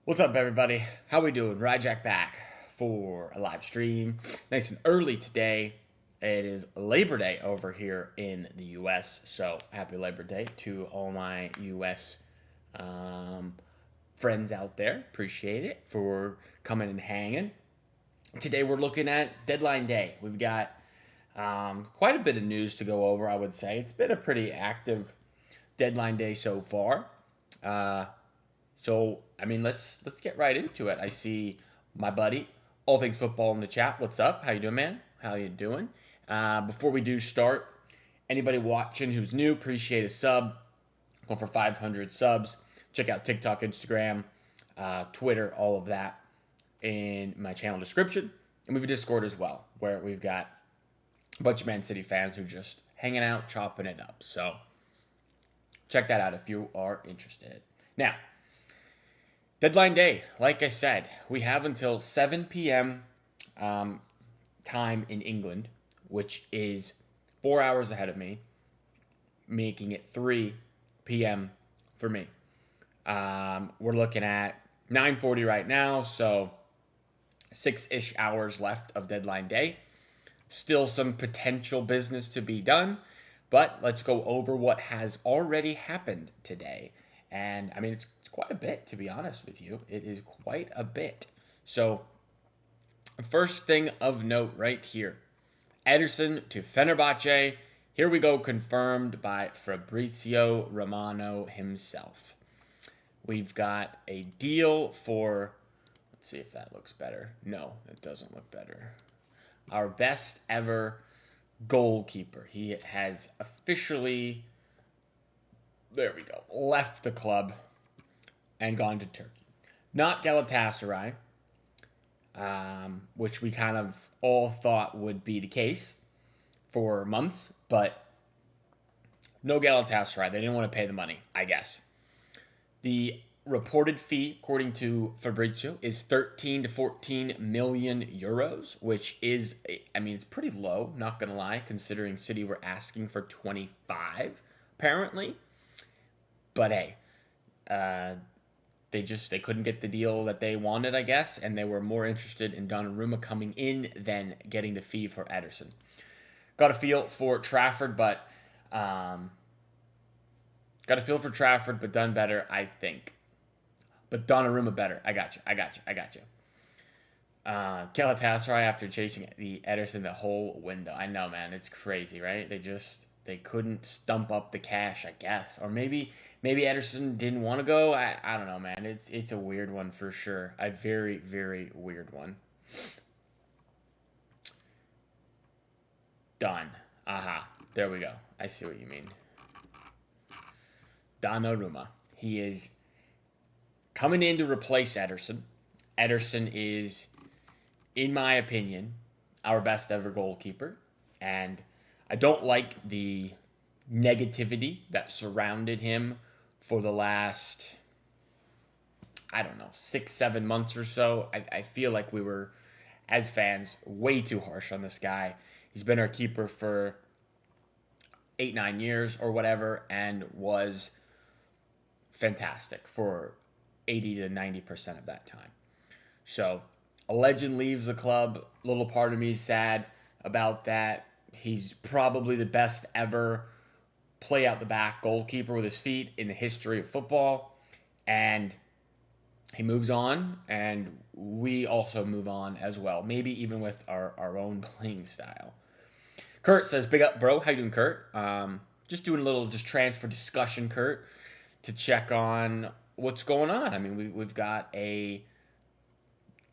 What's up, everybody? How we doing? Ryjack back for a live stream. Nice and early today. It is Labor Day over here in the U.S., so happy Labor Day to all my U.S. Friends out there. Appreciate it for coming and hanging. Today we're looking at deadline day. We've got quite a bit of news to go over, I would say. It's been a pretty active deadline day so far. Uh, let's get right into it. I see my buddy, All Things Football in the chat. What's up? How you doing, man? How you doing? Before we do start, anybody watching who's new, appreciate a sub. Going for 500 subs. Check out TikTok, Instagram, Twitter, all of that in my channel description. And we have a Discord as well, where we've got a bunch of Man City fans who are just hanging out, chopping it up. So check that out if you are interested. Now, deadline day, like I said, we have until 7 p.m. Time in England, which is 4 hours ahead of me, making it 3 p.m. for me. We're looking at 9:40 right now, so 6-ish hours left of deadline day. Still some potential business to be done, but let's go over what has already happened today. And I mean, it's quite a bit, to be honest with you. It is quite a bit. So, first thing of note right here, Ederson to Fenerbahce. Here we go, confirmed by Fabrizio Romano himself. We've got a deal for, let's see if that looks better. No, it doesn't look better. Our best ever goalkeeper. He has officially, there we go, left the club and gone to Turkey. Not Galatasaray, which we kind of all thought would be the case for months, but no Galatasaray. They didn't want to pay the money, I guess. The reported fee, according to Fabrizio, is 13 to 14 million euros, which is, I mean, it's pretty low, not going to lie, considering City were asking for 25, apparently. But hey, they couldn't get the deal that they wanted, I guess, and they were more interested in Donnarumma coming in than getting the fee for Ederson. Got a feel for Trafford, but done better, I think. But Donnarumma better. I got you. Galatasaray after chasing the Ederson the whole window. I know, man. It's crazy, right? They couldn't stump up the cash, I guess. Or maybe Ederson didn't want to go. I don't know, man. It's a weird one for sure. A very, very weird one. Done. Aha. There we go. I see what you mean. Donnarumma. He is coming in to replace Ederson. Ederson is, in my opinion, our best ever goalkeeper. And I don't like the negativity that surrounded him for the last, 6-7 months or so. I feel like we were, as fans, way too harsh on this guy. He's been our keeper for 8-9 years or whatever, and was fantastic for 80 to 90% of that time. So, a legend leaves the club. A little part of me is sad about that. He's probably the best ever play out the back goalkeeper with his feet in the history of football. And he moves on, and we also move on as well. Maybe even with our own playing style. Kurt says, big up, bro. How you doing, Kurt? Just doing a little transfer discussion, Kurt, to check on what's going on. I mean, we've got a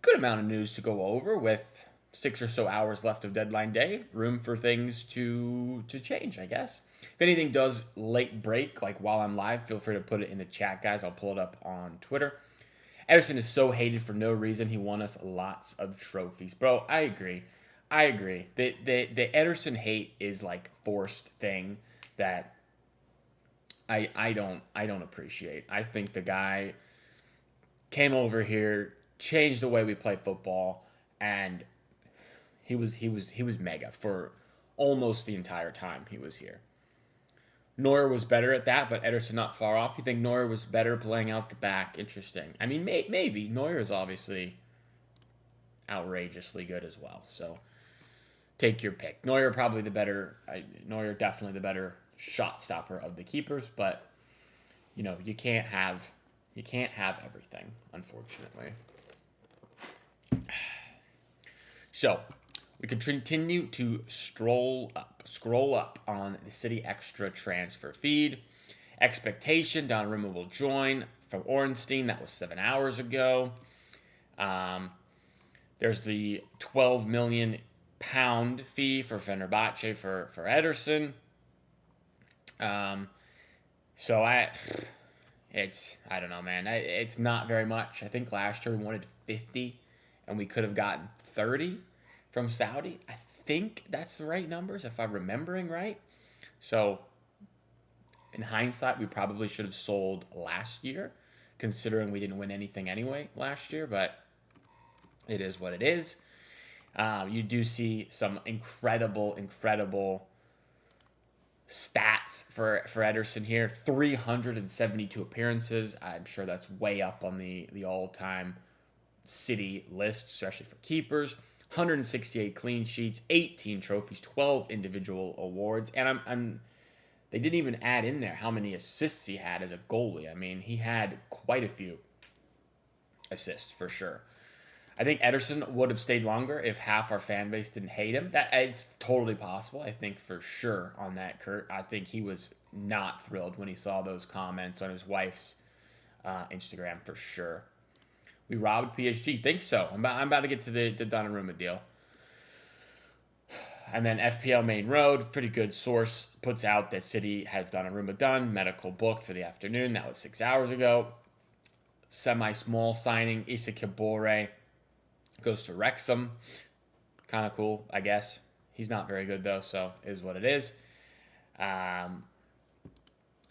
good amount of news to go over with 6 or so hours left of deadline day. Room for things to change, I guess. If anything does late break, like while I'm live, feel free to put it in the chat, guys. I'll pull it up on Twitter. Ederson is so hated for no reason. He won us lots of trophies. Bro, I agree. The Ederson hate is like forced thing that I don't appreciate. I think the guy came over here, changed the way we play football, and he was mega for almost the entire time he was here. Neuer was better at that, but Ederson not far off. You think Neuer was better playing out the back? Interesting. I mean, maybe. Neuer is obviously outrageously good as well. So take your pick. Neuer probably the better. Neuer definitely the better shot stopper of the keepers, but you can't have everything, unfortunately. So we can continue to scroll up on the City Extra transfer feed. Expectation: Donnarumma will join from Ornstein. That was 7 hours ago. There's the £12 million fee for Fenerbahce for Ederson. So I don't know, man. It's not very much. I think last year we wanted 50, and we could have gotten 30 from Saudi. I think that's the right numbers, if I'm remembering right. So in hindsight, we probably should have sold last year, considering we didn't win anything anyway last year. But it is what it is. You do see some incredible stats for Ederson here. 372 appearances. I'm sure that's way up on the all-time City list, especially for keepers. 168 clean sheets, 18 trophies, 12 individual awards, and they didn't even add in there how many assists he had as a goalie. I mean, he had quite a few assists for sure. I think Ederson would have stayed longer if half our fan base didn't hate him. It's totally possible. I think for sure on that, Kurt. I think he was not thrilled when he saw those comments on his wife's Instagram for sure. We robbed PSG. Think so. I'm about to get to the Donnarumma deal. And then FPL Main Road, pretty good source, puts out that City has Donnarumma done. Medical booked for the afternoon. That was 6 hours ago. Semi-small signing, Issa Kabore goes to Wrexham. Kind of cool, I guess. He's not very good, though, so it is what it is.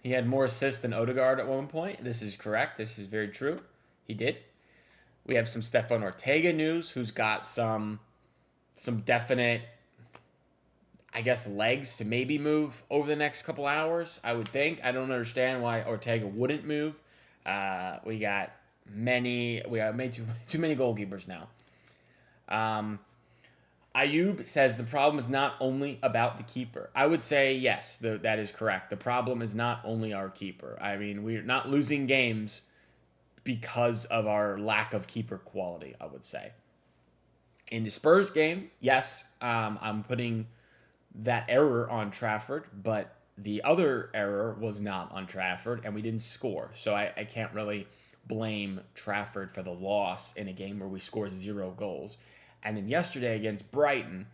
He had more assists than Odegaard at one point. This is correct. This is very true. He did. We have some Stefan Ortega news, who's got some definite, I guess, legs to maybe move over the next couple hours, I would think. I don't understand why Ortega wouldn't move. We got too many goalkeepers now. Ayub says the problem is not only about the keeper. I would say yes, that is correct. The problem is not only our keeper. I mean, we're not losing games because of our lack of keeper quality, I would say. In the Spurs game, yes, I'm putting that error on Trafford, but the other error was not on Trafford, and we didn't score. So I can't really blame Trafford for the loss in a game where we scored 0 goals. And then yesterday against Brighton,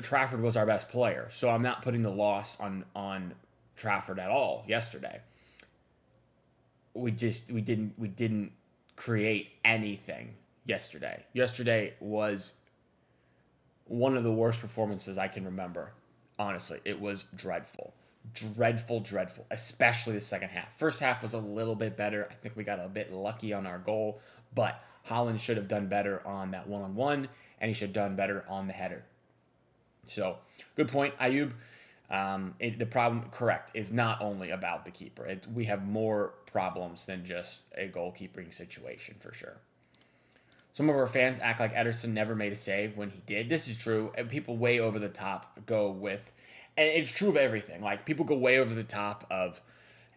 Trafford was our best player. So I'm not putting the loss on Trafford at all yesterday. We didn't create anything yesterday. Yesterday was one of the worst performances I can remember. Honestly, it was dreadful. Dreadful, especially the second half. First half was a little bit better. I think we got a bit lucky on our goal, but Haaland should have done better on that one-on-one, and he should have done better on the header. So, good point, Ayub. The problem, correct, is not only about the keeper. We have more problems than just a goalkeeping situation, for sure. Some of our fans act like Ederson never made a save when he did. This is true. And people way over the top go with, and it's true of everything. Like, people go way over the top of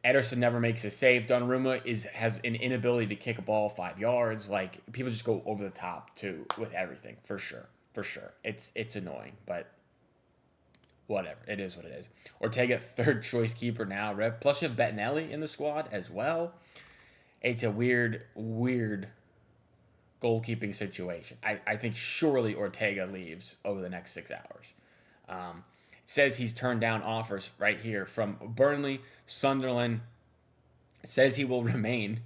Ederson never makes a save. Donnarumma has an inability to kick a ball 5 yards. Like, people just go over the top too with everything, for sure. It's annoying, but whatever. It is what it is. Ortega, third choice keeper now. Plus you have Bettinelli in the squad as well. It's a weird goalkeeping situation. I think surely Ortega leaves over the next 6 hours. It says he's turned down offers right here from Burnley, Sunderland. It says he will remain.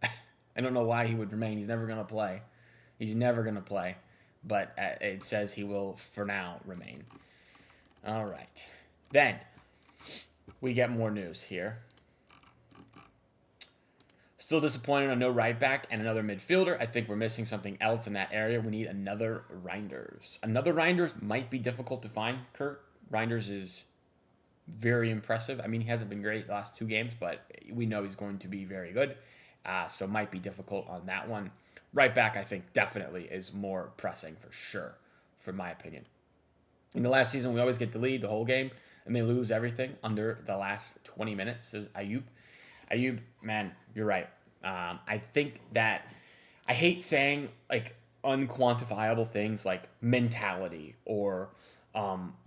I don't know why he would remain. He's never going to play. But it says he will, for now, remain. All right. Then we get more news here. Still disappointed on no right back and another midfielder. I think we're missing something else in that area. We need another Reinders. Another Reinders might be difficult to find, Kurt. Reinders is very impressive. I mean, he hasn't been great the last 2 games, but we know he's going to be very good. So might be difficult on that one. Right back, I think, definitely is more pressing for sure, from my opinion. In the last season, we always get the lead the whole game, and they lose everything under the last 20 minutes, says Ayub. Ayub, man, you're right. I think that I hate saying like unquantifiable things like mentality or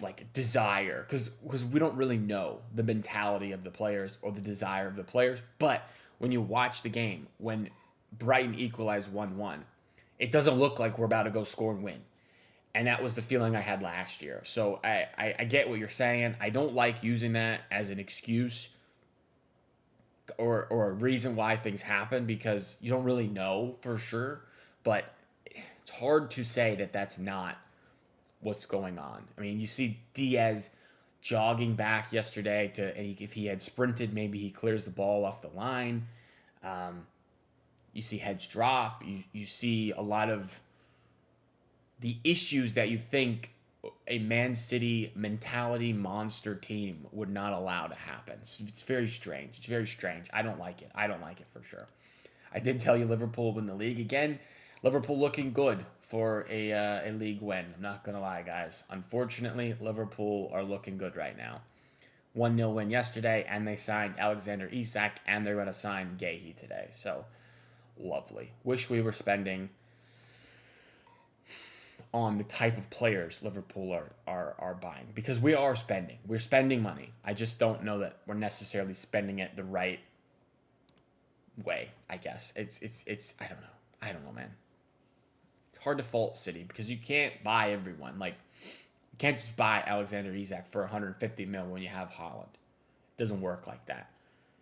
like desire because we don't really know the mentality of the players or the desire of the players. But when you watch the game, when Brighton equalized 1-1, it doesn't look like we're about to go score and win. And that was the feeling I had last year. So I get what you're saying. I don't like using that as an excuse or a reason why things happen because you don't really know for sure. But it's hard to say that that's not what's going on. I mean, you see Diaz jogging back yesterday if he had sprinted, maybe he clears the ball off the line. You see heads drop. You see a lot of the issues that you think a Man City mentality monster team would not allow to happen. It's very strange. It's very strange. I don't like it. I don't like it for sure. I did tell you Liverpool win the league again. Liverpool looking good for a league win. I'm not going to lie, guys. Unfortunately, Liverpool are looking good right now. 1-0 win yesterday, and they signed Alexander Isak, and they're going to sign Guehi today. So, lovely. Wish we were spending on the type of players Liverpool are buying. Because we are spending. We're spending money. I just don't know that we're necessarily spending it the right way, I guess. It's I don't know. I don't know, man. It's hard to fault City because you can't buy everyone. Like, you can't just buy Alexander Isak for 150 mil when you have Haaland. It doesn't work like that.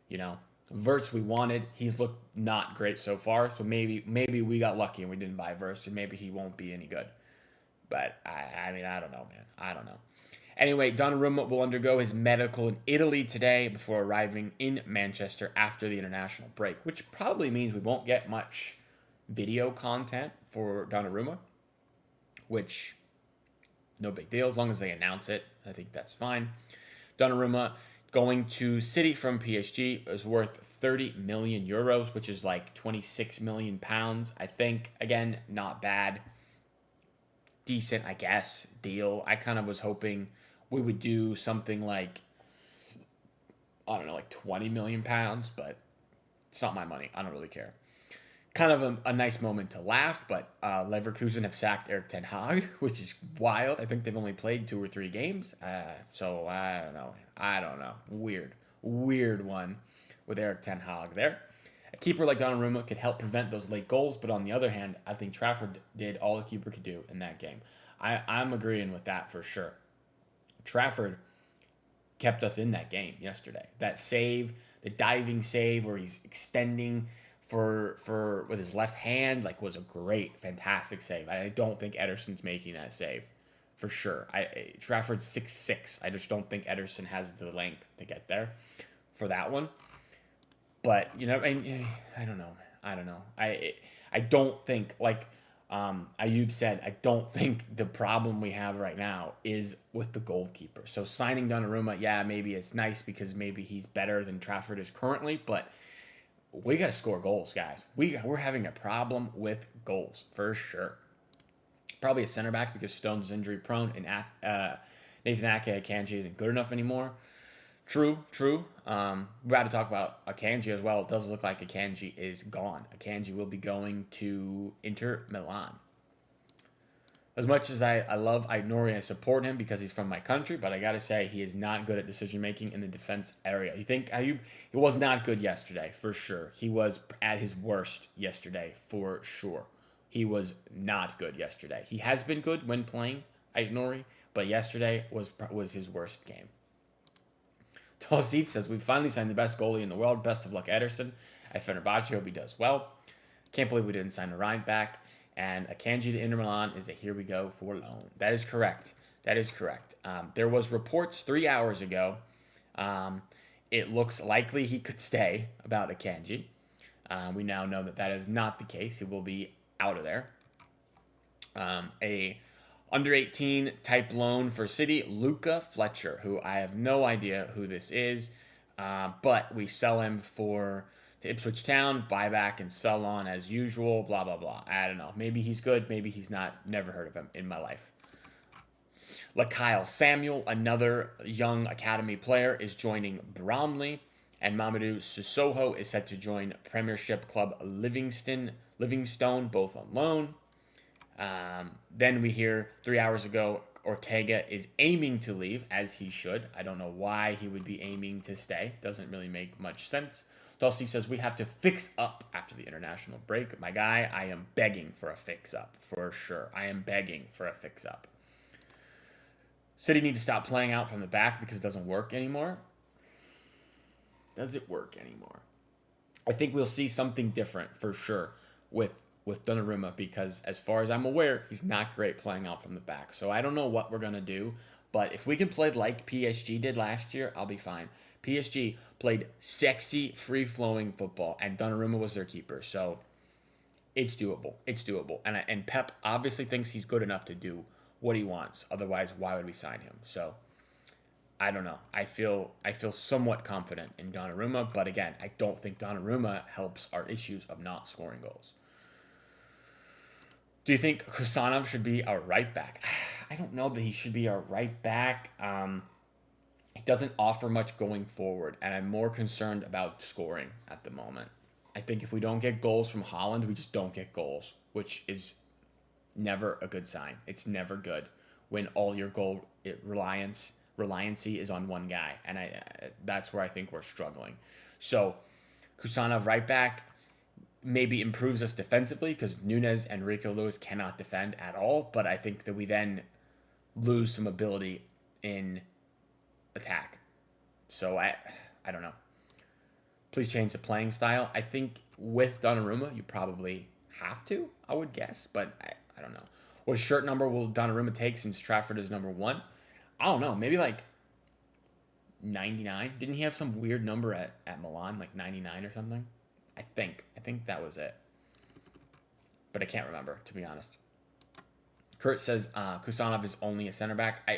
You know, Verts we wanted. He's looked not great so far. So maybe we got lucky and we didn't buy Verts, and maybe he won't be any good. But I mean, I don't know, man. I don't know. Anyway, Donnarumma will undergo his medical in Italy today before arriving in Manchester after the international break, which probably means we won't get much video content for Donnarumma, which no big deal as long as they announce it. I think that's fine. Donnarumma going to City from PSG is worth 30 million euros, which is like 26 million pounds. I think, again, not bad. Decent, I guess, deal. I kind of was hoping we would do something like, I don't know, like 20 million pounds, but it's not my money. I don't really care. Kind of a nice moment to laugh, but Leverkusen have sacked Erik ten Hag, which is wild. I think they've only played 2 or 3 games. So I don't know. I don't know. Weird one with Erik ten Hag there. A keeper like Donnarumma could help prevent those late goals, but on the other hand, I think Trafford did all the keeper could do in that game. I'm agreeing with that for sure. Trafford kept us in that game yesterday. That save, the diving save where he's extending for with his left hand, like, was a great, fantastic save. I don't think Ederson's making that save for sure. Trafford's 6'6". I just don't think Ederson has the length to get there for that one. But, you know, I don't know. I don't know. I don't think, like Ayub said, I don't think the problem we have right now is with the goalkeeper. So signing Donnarumma, yeah, maybe it's nice because maybe he's better than Trafford is currently, but we got to score goals, guys. We're having a problem with goals for sure. Probably a center back because Stone's injury prone and Nathan Ake Akanji isn't good enough anymore. True. We're about to talk about Akanji as well. It does look like Akanji is gone. Akanji will be going to Inter Milan. As much as I love Aït-Nouri, I support him because he's from my country, but I got to say he is not good at decision-making in the defense area. You think Ayub? He was not good yesterday, for sure. He was at his worst yesterday, for sure. He was not good yesterday. He has been good when playing Aït-Nouri, but yesterday was his worst game. Tosif says, we finally signed the best goalie in the world. Best of luck, Ederson. At Fenerbahce, hope he does well. Can't believe we didn't sign Ryan back. And Akanji to Inter Milan is a here we go for loan. That is correct. There was reports 3 hours ago. It looks likely he could stay about Akanji. We now know that is not the case. He will be out of there. A Under 18 type loan for City, Luca Fletcher, who I have no idea who this is, but we sell him to Ipswich Town, buy back and sell on as usual, blah, blah, blah. I don't know. Maybe he's good. Maybe he's not. Never heard of him in my life. Lakyle Samuel, another young academy player, is joining Bromley. And Mamadou Sissoko is set to join Premiership club Livingstone, both on loan. Then we hear 3 hours ago, Ortega is aiming to leave, as he should. I don't know why he would be aiming to stay. Doesn't really make much sense. Steve says, we have to fix up after the international break. My guy, I am begging for a fix-up, for sure. I am begging for a fix-up. City need to stop playing out from the back because it doesn't work anymore. Does it work anymore? I think we'll see something different for sure with Donnarumma, because as far as I'm aware, he's not great playing out from the back. So I don't know what we're going to do, but if we can play like PSG did last year, I'll be fine. PSG played sexy, free-flowing football, and Donnarumma was their keeper. So it's doable. It's doable. And Pep obviously thinks he's good enough to do what he wants. Otherwise, why would we sign him? So I don't know. I feel somewhat confident in Donnarumma, but again, I don't think Donnarumma helps our issues of not scoring goals. Do you think Kusanov should be our right back? I don't know that he should be our right back. He doesn't offer much going forward, and I'm more concerned about scoring at the moment. I think if we don't get goals from Haaland, we just don't get goals, which is never a good sign. It's never good when all your goal reliancy is on one guy, and that's where I think we're struggling. So Kusanov right back maybe improves us defensively because Nunes and Rico Lewis cannot defend at all, but I think that we then lose some ability in attack. So I don't know. Please change the playing style. I think with Donnarumma, you probably have to, I would guess, but I don't know. What shirt number will Donnarumma take since Trafford is number 1? I don't know. Maybe like 99. Didn't he have some weird number at Milan, like 99 or something? I think that was it. But I can't remember, to be honest. Kurt says Kusanov is only a center back.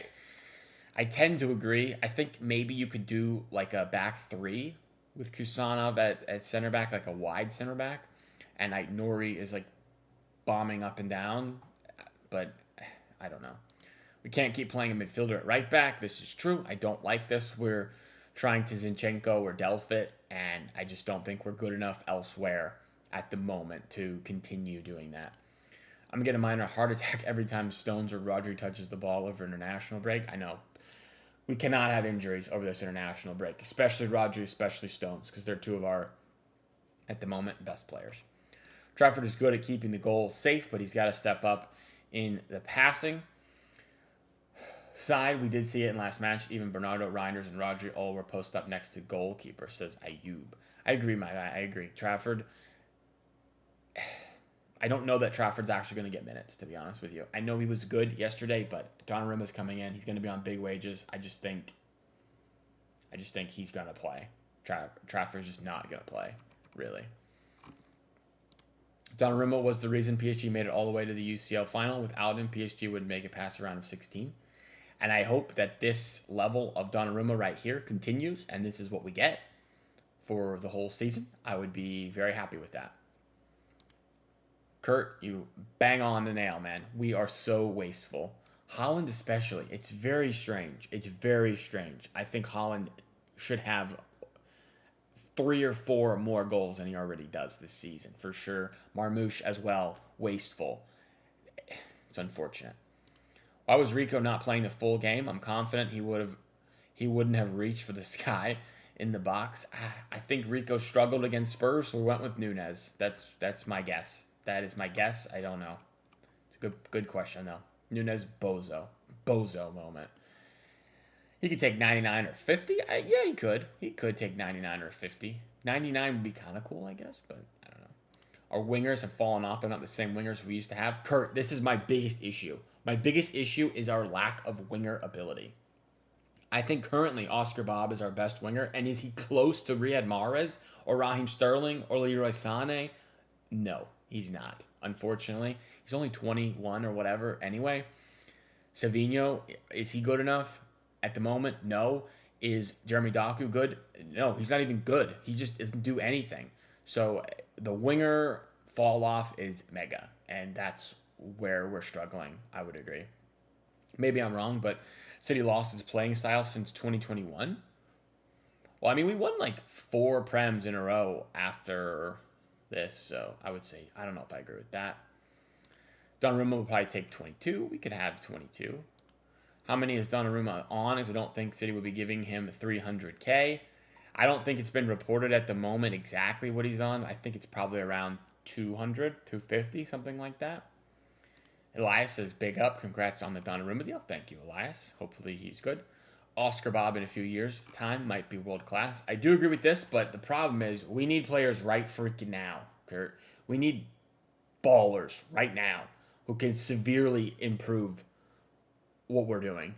I tend to agree. I think maybe you could do like a back 3 with Kusanov at center back, like a wide center back. And Nori is like bombing up and down. But I don't know. We can't keep playing a midfielder at right back. This is true. I don't like this. We're trying to Zinchenko or Delpit, and I just don't think we're good enough elsewhere at the moment to continue doing that. I'm getting a minor heart attack every time Stones or Rodri touches the ball over international break. I know. We cannot have injuries over this international break, especially Rodri, especially Stones, because they're two of our, at the moment, best players. Trafford is good at keeping the goal safe, but he's got to step up in the passing side. We did see it in last match. Even Bernardo, Reinders, and Rodri all were posted up next to goalkeeper, says Ayub. I agree, my guy. I agree. Trafford, I don't know that Trafford's actually going to get minutes, to be honest with you. I know he was good yesterday, but Donnarumma's coming in. He's going to be on big wages. I just think he's going to play. Trafford's just not going to play, really. Donnarumma was the reason PSG made it all the way to the UCL final. Without him, PSG would make it past the round of 16. And I hope that this level of Donnarumma right here continues, and this is what we get for the whole season. I would be very happy with that. Kurt, you bang on the nail, man. We are so wasteful. Haaland especially. It's very strange. It's very strange. I think Haaland should have 3 or 4 more goals than he already does this season, for sure. Marmouche as well, wasteful. It's unfortunate. Why was Rico not playing the full game? I'm confident he wouldn't have reached for this guy in the box. I think Rico struggled against Spurs, so we went with Nunes. That's my guess. That is my guess. I don't know. It's a good question though. Nunes bozo moment. He could take 99 or 50. Yeah, he could. He could take 99 or 50. 99 would be kind of cool, I guess, but I don't know. Our wingers have fallen off. They're not the same wingers we used to have. Kurt, this is my biggest issue. My biggest issue is our lack of winger ability. I think currently Oscar Bob is our best winger, and is he close to Riyad Mahrez or Raheem Sterling or Leroy Sané? No, he's not. Unfortunately, he's only 21 or whatever anyway. Savinho, is he good enough at the moment? No. Is Jeremy Doku good? No, he's not even good. He just doesn't do anything. So the winger fall off is mega, and that's where we're struggling. I would agree. Maybe I'm wrong, but City lost its playing style since 2021. Well, I mean, we won like 4 Prems in a row after this, so I would say I don't know if I agree with that. Donnarumma will probably take 22. We could have 22. How many is Donnarumma on? As I don't think City would be giving him 300K. I don't think it's been reported at the moment exactly what he's on. I think it's probably around 200, 250, something like that. Elias says, big up. Congrats on the Donnarumma deal. Thank you, Elias. Hopefully he's good. Oscar Bob in a few years' time might be world class. I do agree with this, but the problem is we need players right freaking now, Kurt. We need ballers right now who can severely improve what we're doing.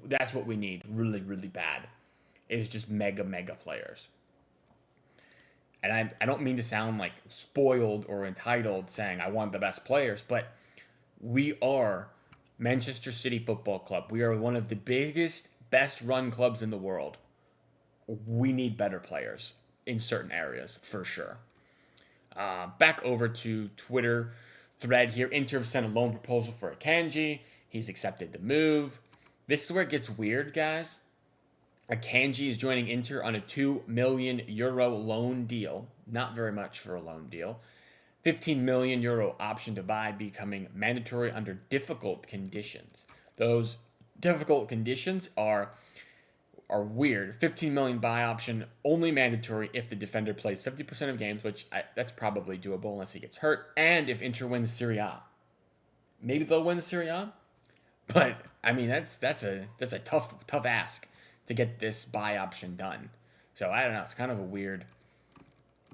That's what we need really, really bad. Is just mega players. And I don't mean to sound like spoiled or entitled saying I want the best players, but we are Manchester City Football Club. We are one of the biggest, best run clubs in the world. We need better players in certain areas for sure. Back over to Twitter thread here. Inter have sent a loan proposal for Akanji. He's accepted the move. This is where it gets weird, guys. Akanji is joining Inter on a €2 million loan deal. Not very much for a loan deal. €15 million option to buy becoming mandatory under difficult conditions. Those difficult conditions are weird. 15 million buy option only mandatory if the defender plays 50% of games, which that's probably doable unless he gets hurt, and if Inter wins Serie A. Maybe they'll win Serie A, but I mean that's a tough ask to get this buy option done. So I don't know. It's kind of a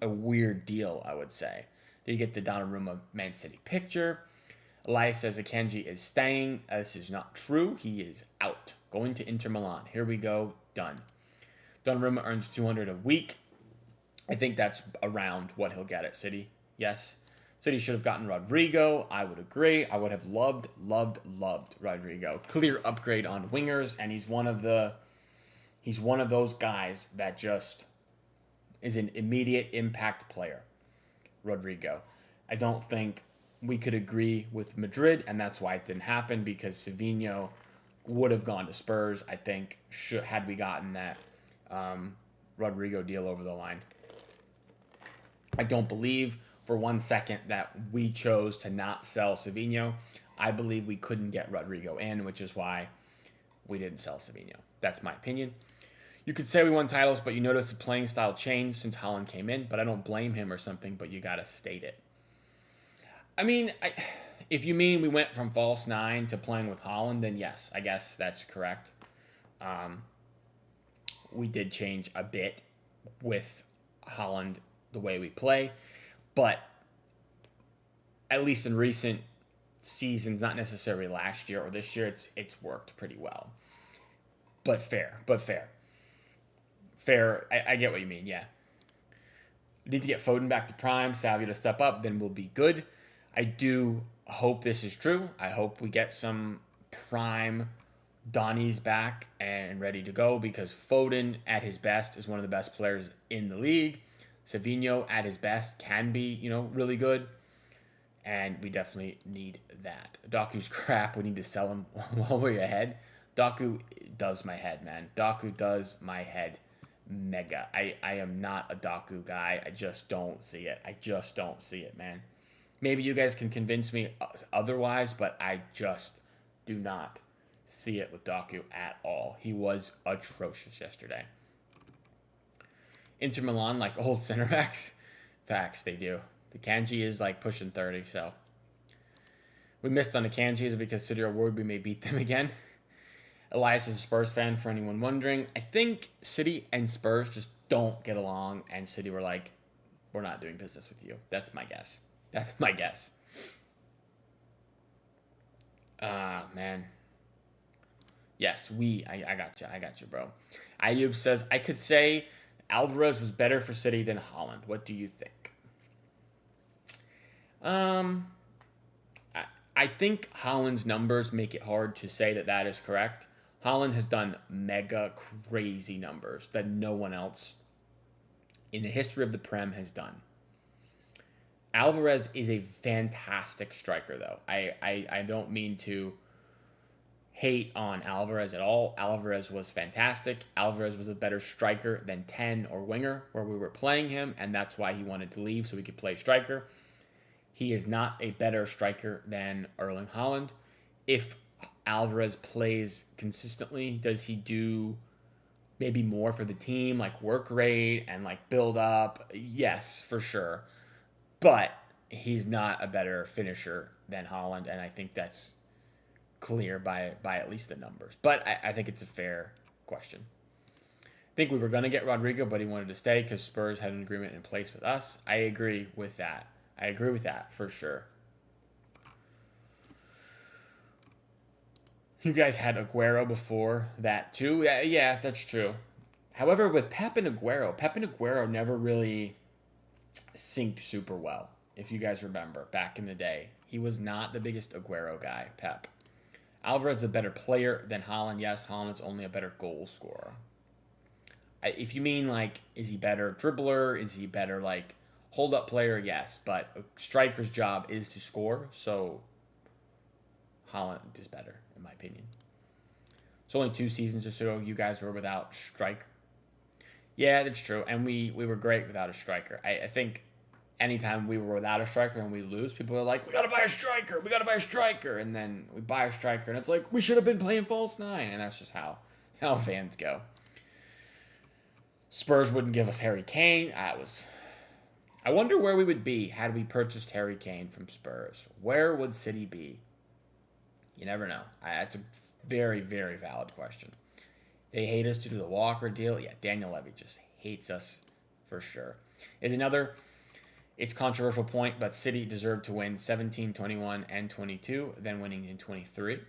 weird deal, I would say. Then you get the Donnarumma Man City picture. Elias says Akanji is staying. This is not true. He is out. Going to Inter Milan. Here we go. Done. Donnarumma earns 200 a week. I think that's around what he'll get at City. Yes. City should have gotten Rodrigo. I would agree. I would have loved Rodrigo. Clear upgrade on wingers, and he's one of those guys that just is an immediate impact player. Rodrigo. I don't think we could agree with Madrid, and that's why it didn't happen, because Savinho would have gone to Spurs, I think, had we gotten that Rodrigo deal over the line. I don't believe for 1 second that we chose to not sell Savinho. I believe we couldn't get Rodrigo in, which is why we didn't sell Savinho. That's my opinion. You could say we won titles, but you notice the playing style changed since Haaland came in, but I don't blame him or something, but you got to state it. I mean, if you mean we went from false nine to playing with Haaland, then yes, I guess that's correct. We did change a bit with Haaland the way we play, but at least in recent seasons, not necessarily last year or this year, it's worked pretty well. But fair. I get what you mean, yeah. We need to get Foden back to prime, Savio to step up, then we'll be good. I do hope this is true. I hope we get some prime Donnies back and ready to go, because Foden at his best is one of the best players in the league. Savinho at his best can be, really good. And we definitely need that. Doku's crap. We need to sell him while we're ahead. Doku does my head, man. Doku does my head mega. I am not a Doku guy. I just don't see it. Man. Maybe you guys can convince me otherwise, but I just do not see it with Doku at all. He was atrocious yesterday. Inter Milan, like old center backs? Facts, they do. The Kanji is like pushing 30, so. We missed on the Kanji. Is it because City are worried we may beat them again? Elias is a Spurs fan, for anyone wondering. I think City and Spurs just don't get along, and City were like, we're not doing business with you. That's my guess. Man. Yes, I got you, bro. Ayub says, I could say Alvarez was better for City than Haaland. What do you think? I I think Haaland's numbers make it hard to say that that is correct. Haaland has done mega crazy numbers that no one else in the history of the Prem has done. Alvarez is a fantastic striker, though. I don't mean to hate on Alvarez at all. Alvarez was fantastic. Alvarez was a better striker than 10 or winger where we were playing him, and that's why he wanted to leave so he could play striker. He is not a better striker than Erling Haaland. If Alvarez plays consistently, does he do maybe more for the team, like work rate and like build up? Yes, for sure. But he's not a better finisher than Haaland, and I think that's clear by at least the numbers. But I think it's a fair question. I think we were going to get Rodrigo, but he wanted to stay because Spurs had an agreement in place with us. I agree with that. I agree with that for sure. You guys had Aguero before that too. Yeah, that's true. However, with Pep and Aguero never really synced super well. If you guys remember back in the day, he was not the biggest Aguero guy, Pep. Alvarez is a better player than Haaland. Yes, Haaland's only a better goal scorer. If you mean like, is he better dribbler? Is he better like hold-up player? Yes, but a striker's job is to score, so Haaland is better, in my opinion. It's only 2 seasons or so you guys were without striker. Yeah, that's true, and we were great without a striker. I think anytime we were without a striker and we lose, people are like, we got to buy a striker, and then we buy a striker, and it's like, we should have been playing false 9, and that's just how fans go. Spurs wouldn't give us Harry Kane. I wonder where we would be had we purchased Harry Kane from Spurs. Where would City be? You never know. That's a very, very valid question. They hate us due to the Walker deal. Yeah, Daniel Levy just hates us for sure. It's controversial point, but City deserved to win 17, 21, and 22, then winning in 23.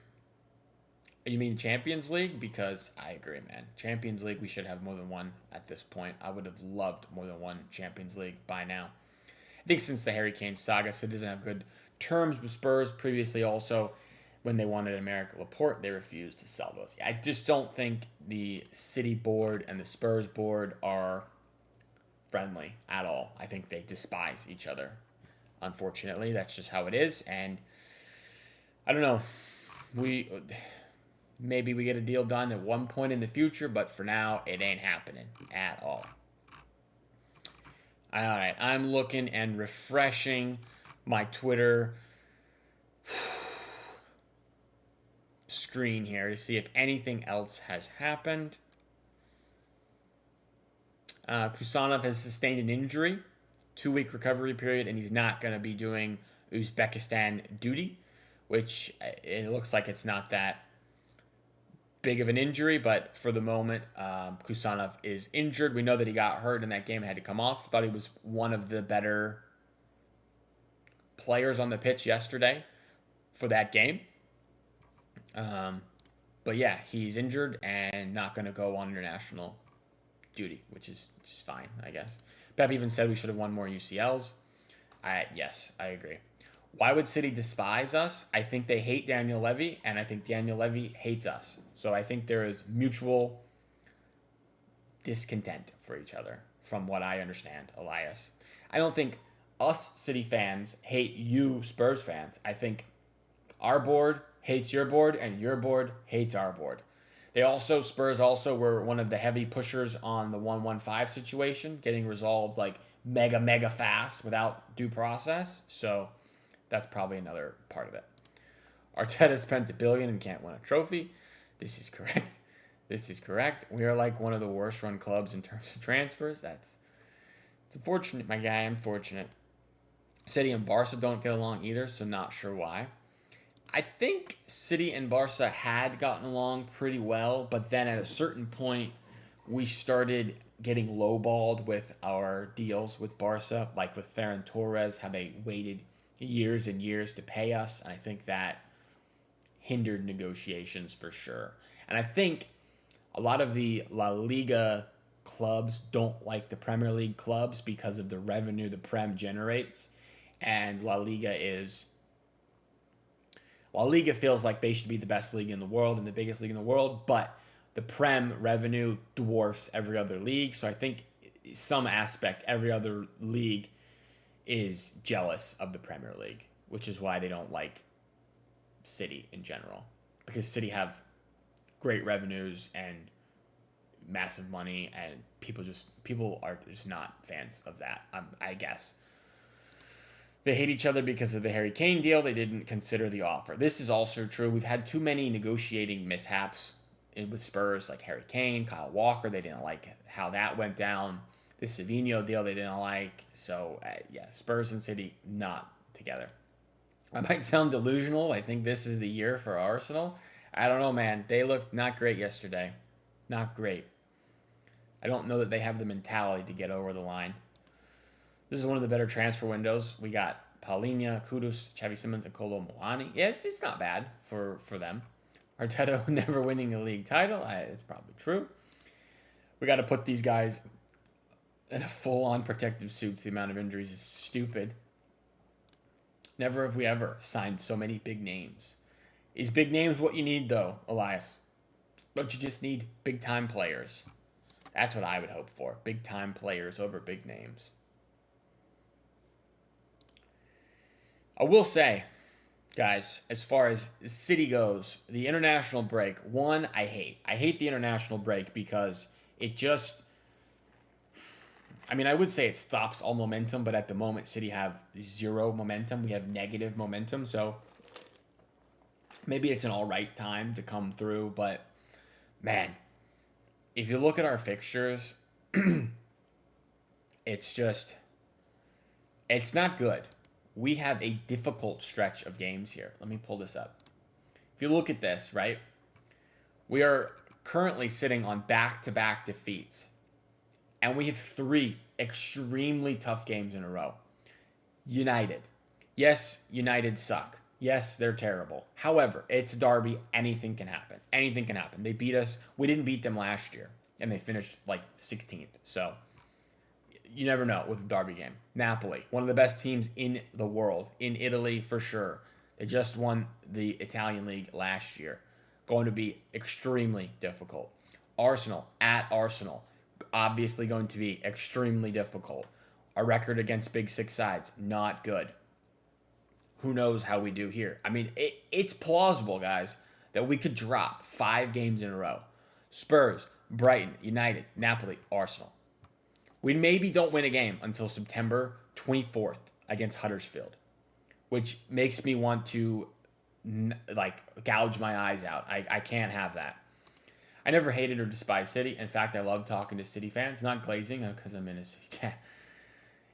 You mean Champions League? Because I agree, man. Champions League, we should have more than one at this point. I would have loved more than one Champions League by now. I think since the Harry Kane saga, City doesn't have good terms with Spurs. Previously also, when they wanted America Laporte, they refused to sell those. I just don't think the City board and the Spurs board are friendly at all. I think they despise each other. Unfortunately, that's just how it is. And I don't know. Maybe we get a deal done at one point in the future, but for now, it ain't happening at all. All right, I'm looking and refreshing my Twitter screen here to see if anything else has happened. Kusanov has sustained an injury, 2-week recovery period, and he's not going to be doing Uzbekistan duty, which it looks like it's not that big of an injury, but for the moment, Kusanov is injured. We know that he got hurt in that game and had to come off. Thought he was one of the better players on the pitch yesterday for that game. But yeah, he's injured and not going to go on international duty, which is fine, I guess. Pep even said we should have won more UCLs. Yes, I agree. Why would City despise us? I think they hate Daniel Levy, and I think Daniel Levy hates us. So I think there is mutual discontent for each other, from what I understand, Elias. I don't think us City fans hate you Spurs fans. I think our board hates your board, and your board hates our board. Spurs also were one of the heavy pushers on the 115 situation, getting resolved like mega fast without due process. So that's probably another part of it. Arteta spent $1 billion and can't win a trophy. This is correct. We are like one of the worst run clubs in terms of transfers. It's unfortunate, my guy. Unfortunate. City and Barca don't get along either, so not sure why. I think City and Barca had gotten along pretty well, but then at a certain point, we started getting lowballed with our deals with Barca, like with Ferran Torres, how they waited years and years to pay us. And I think that hindered negotiations for sure. And I think a lot of the La Liga clubs don't like the Premier League clubs because of the revenue the Prem generates. And La Liga is La Liga feels like they should be the best league in the world and the biggest league in the world, but the Prem revenue dwarfs every other league. So I think some aspect, every other league is jealous of the Premier League, which is why they don't like City in general. Because City have great revenues and massive money, and people are just not fans of that, I guess. They hate each other because of the Harry Kane deal. They didn't consider the offer. This is also true. We've had too many negotiating mishaps with Spurs, like Harry Kane, Kyle Walker. They didn't like how that went down. The Savinho deal they didn't like. So, yeah, Spurs and City not together. I might sound delusional. I think this is the year for Arsenal. I don't know, man. They looked not great yesterday. Not great. I don't know that they have the mentality to get over the line. This is one of the better transfer windows. We got Paulinho, Kudus, Xavi Simons, and Kolo Muani. Yeah, it's not bad for them. Arteta never winning a league title. It's probably true. We got to put these guys in a full-on protective suits. The amount of injuries is stupid. Never have we ever signed so many big names. Is big names what you need, though, Elias? Don't you just need big-time players? That's what I would hope for. Big-time players over big names. I will say, guys, as far as City goes, the international break, one, I hate. I hate the international break because it just... I mean, I would say it stops all momentum, but at the moment, City have zero momentum. We have negative momentum, so maybe it's an all right time to come through. But, man, if you look at our fixtures, it's not good. We have a difficult stretch of games here. Let me pull this up. If you look at this, right, we are currently sitting on back-to-back defeats. And we have 3 extremely tough games in a row. United. Yes, United suck. Yes, they're terrible. However, it's Derby. Anything can happen. Anything can happen. They beat us. We didn't beat them last year. And they finished like 16th. So, you never know with the Derby game. Napoli. One of the best teams in the world. In Italy, for sure. They just won the Italian league last year. Going to be extremely difficult. Arsenal. At Arsenal. Obviously going to be extremely difficult. Our record against Big Six sides, not good. Who knows how we do here? I mean, it's plausible, guys, that we could drop 5 games in a row. Spurs, Brighton, United, Napoli, Arsenal. We maybe don't win a game until September 24th against Huddersfield, which makes me want to, gouge my eyes out. I can't have that. I never hated or despised City. In fact, I love talking to City fans. Not glazing because I'm in a City chat.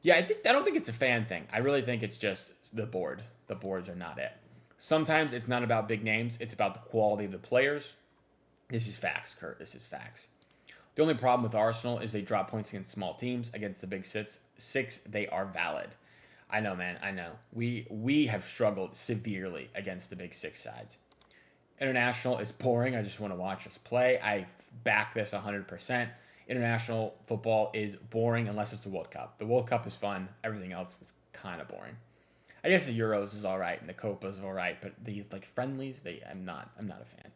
Yeah, I don't think it's a fan thing. I really think it's just the board. The boards are not it. Sometimes it's not about big names. It's about the quality of the players. This is facts, Kurt. This is facts. The only problem with Arsenal is they drop points against small teams. Against the big six, they are valid. I know, man. I know. We have struggled severely against the big 6 sides. International is boring. I just want to watch us play. I back this 100%. International football is boring unless it's the World Cup. The World Cup is fun. Everything else is kind of boring. I guess the Euros is all right and the Copa is all right, but the friendlies, I'm not a fan.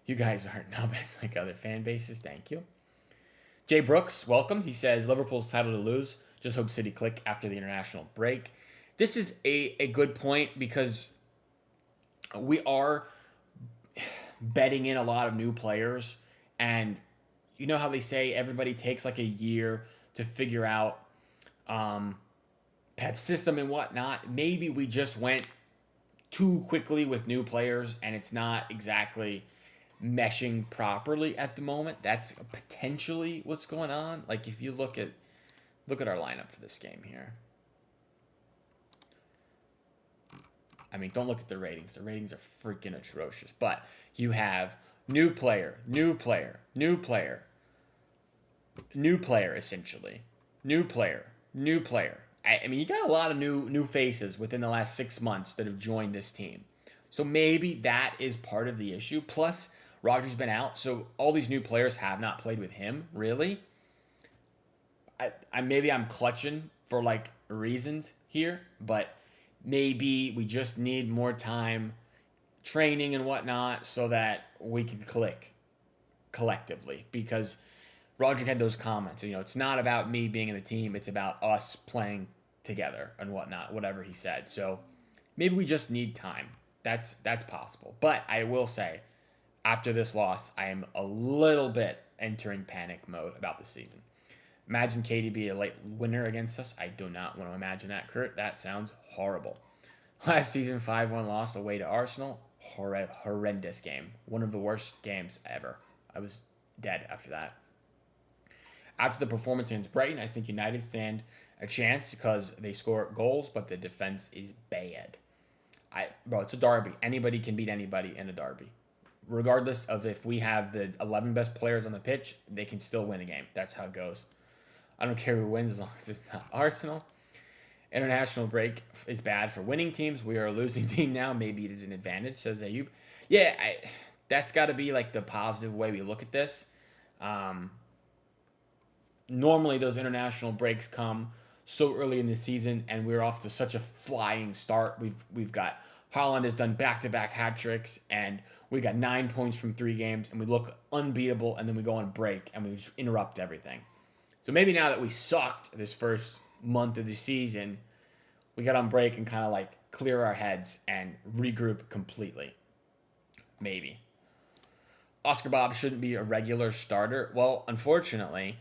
You guys aren't nubbins like other fan bases. Thank you. Jay Brooks, welcome. He says Liverpool's title to lose. Just hope City click after the international break. This is a good point because we are betting in a lot of new players, and you know how they say everybody takes like a year to figure out Pep's system and whatnot. Maybe we just went too quickly with new players and it's not exactly meshing properly at the moment. That's potentially what's going on. Like if you look at our lineup for this game here. I mean, don't look at the ratings. The ratings are freaking atrocious. But you have new player, essentially. New player. I mean, you got a lot of new faces within the last 6 months that have joined this team. So maybe that is part of the issue. Plus, Rodgers been out, so all these new players have not played with him, really. Maybe I'm clutching for, reasons here, but maybe we just need more time training and whatnot so that we can click collectively, because Roderick had those comments. It's not about me being in the team, it's about us playing together and whatnot, whatever he said. So maybe we just need time. That's possible. But I will say, after this loss, I am a little bit entering panic mode about the season. Imagine Katie be a late winner against us. I do not want to imagine that, Kurt. That sounds horrible. Last season, 5-1 loss away to Arsenal. Horrendous game. One of the worst games ever. I was dead after that. After the performance against Brighton, I think United stand a chance because they score goals, but the defense is bad. Bro, it's a derby. Anybody can beat anybody in a derby. Regardless of if we have the 11 best players on the pitch, they can still win a game. That's how it goes. I don't care who wins as long as it's not Arsenal. International break is bad for winning teams. We are a losing team now. Maybe it is an advantage, says Ayub. Yeah, that's got to be like the positive way we look at this. Normally, those international breaks come so early in the season, and we're off to such a flying start. We've got Haaland has done back-to-back hat tricks, and we got 9 points from 3 games, and we look unbeatable, and then we go on break, and we just interrupt everything. So maybe now that we sucked this first month of the season, we got on break and kind of like clear our heads and regroup completely. Maybe. Oscar Bob shouldn't be a regular starter. Well, unfortunately,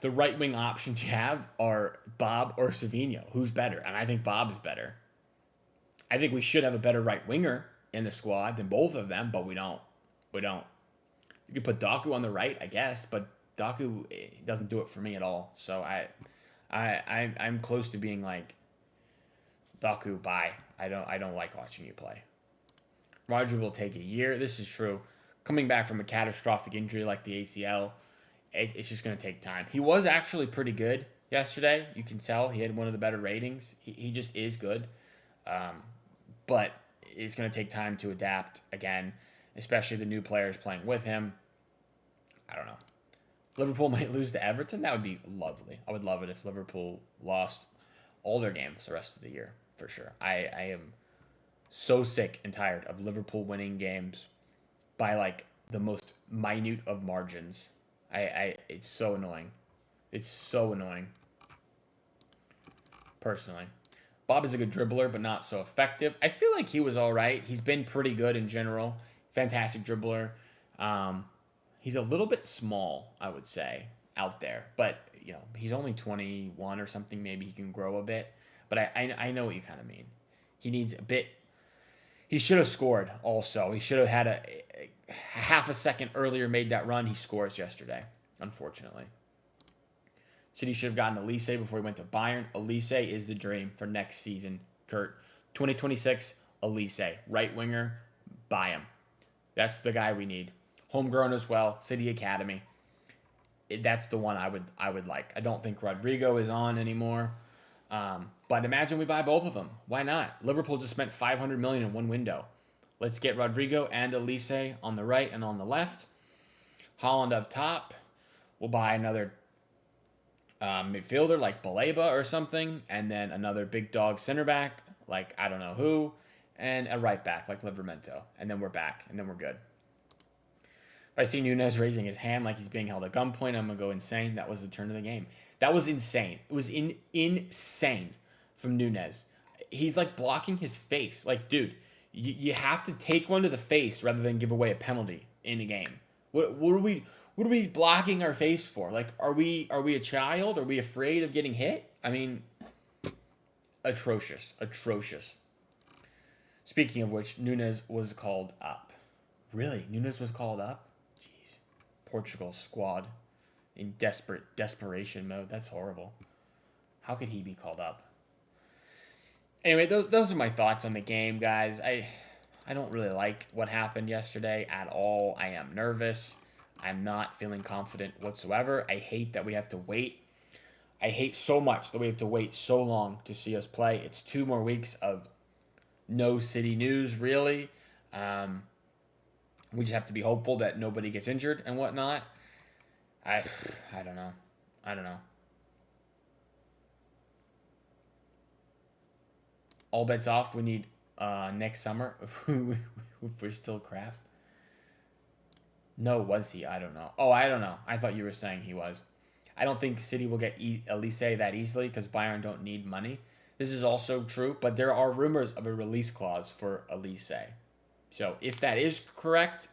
the right-wing options you have are Bob or Savinho. Who's better? And I think Bob is better. I think we should have a better right-winger in the squad than both of them, but we don't. We don't. You could put Doku on the right, I guess, but Doku doesn't do it for me at all. So I'm close to being like, Doku, bye. I don't like watching you play. Roger will take a year. This is true. Coming back from a catastrophic injury like the ACL, it's just going to take time. He was actually pretty good yesterday. You can tell he had one of the better ratings. He just is good. But it's going to take time to adapt again, especially the new players playing with him. I don't know. Liverpool might lose to Everton. That would be lovely. I would love it if Liverpool lost all their games the rest of the year, for sure. I am so sick and tired of Liverpool winning games by like the most minute of margins. It's so annoying. It's so annoying. Personally. Bob is a good dribbler, but not so effective. I feel like he was all right. He's been pretty good in general. Fantastic dribbler. He's a little bit small, I would say, out there. But, he's only 21 or something. Maybe he can grow a bit. But I know what you kind of mean. He needs a bit. He should have scored also. He should have had a half a second earlier made that run. He scores yesterday, unfortunately. City should have gotten Elise before he went to Bayern. Elise is the dream for next season, Kurt. 2026, Elise. Right winger, buy him. That's the guy we need. Homegrown as well, City Academy. That's the one I would like. I don't think Rodrigo is on anymore. But imagine we buy both of them. Why not? Liverpool just spent $500 million in one window. Let's get Rodrigo and Elise on the right and on the left. Haaland up top. We'll buy another midfielder like Baleba or something, and then another big dog center back like I don't know who, and a right back like Livramento, and then we're back, and then we're good. If I see Nunez raising his hand like he's being held at gunpoint, I'm going to go insane. That was the turn of the game. That was insane. It was insane from Nunez. He's like blocking his face. Like, dude, you have to take one to the face rather than give away a penalty in a game. What are we blocking our face for? Like, are we a child? Are we afraid of getting hit? I mean, atrocious. Speaking of which, Nunez was called up. Really? Nunez was called up? Jeez. Portugal squad in desperation mode. That's horrible. How could he be called up? Anyway, those are my thoughts on the game, guys. I don't really like what happened yesterday at all. I am nervous. I'm not feeling confident whatsoever. I hate that we have to wait. I hate so much that we have to wait so long to see us play. It's 2 more weeks of no City news, really. We just have to be hopeful that nobody gets injured and whatnot. I don't know. All bets off. We need next summer if we're still crap. No, was he? I don't know. Oh, I don't know. I thought you were saying he was. I don't think City will get Elise that easily because Bayern don't need money. This is also true, but there are rumors of a release clause for Elise. So if that is correct,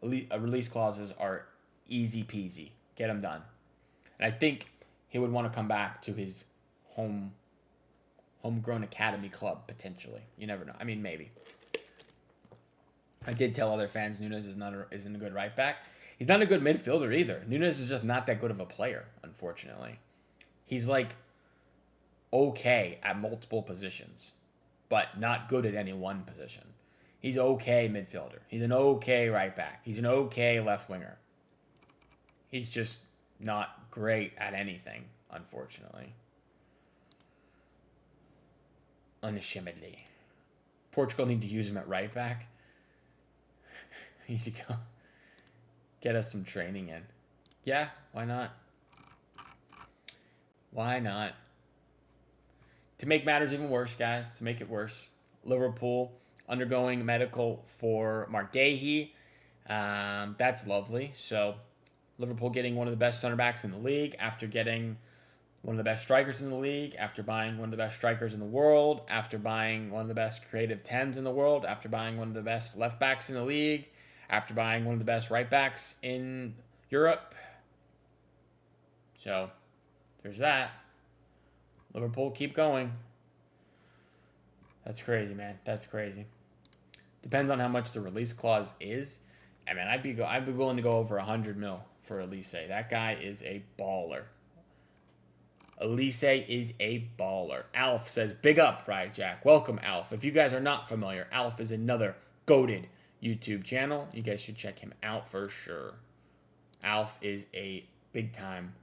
release clauses are easy peasy. Get them done. And I think he would want to come back to his homegrown academy club potentially. You never know. I mean, maybe. I did tell other fans Nunes isn't a good right back. He's not a good midfielder either. Nunes is just not that good of a player, unfortunately. He's like okay at multiple positions, but not good at any one position. He's okay midfielder. He's an okay right back. He's an okay left winger. He's just not great at anything, unfortunately. Unashamedly. Portugal need to use him at right back. He needs to go get us some training in. Yeah, why not? Why not? To make matters even worse, guys, to make it worse, Liverpool undergoing medical for Mark Gahey. That's lovely. So Liverpool getting one of the best center backs in the league after getting one of the best strikers in the league, after buying one of the best strikers in the world, after buying one of the best creative 10s in the world, after buying one of the best left backs in the league, after buying one of the best right backs in Europe. So there's that. Liverpool, keep going. That's crazy, man. That's crazy. Depends on how much the release clause is. I mean, I'd be willing to go over 100 mil for Elise. That guy is a baller. Elise is a baller. Alf says, big up, Fried Jack. Welcome, Alf. If you guys are not familiar, Alf is another goated YouTube channel. You guys should check him out for sure. Alf is a big-time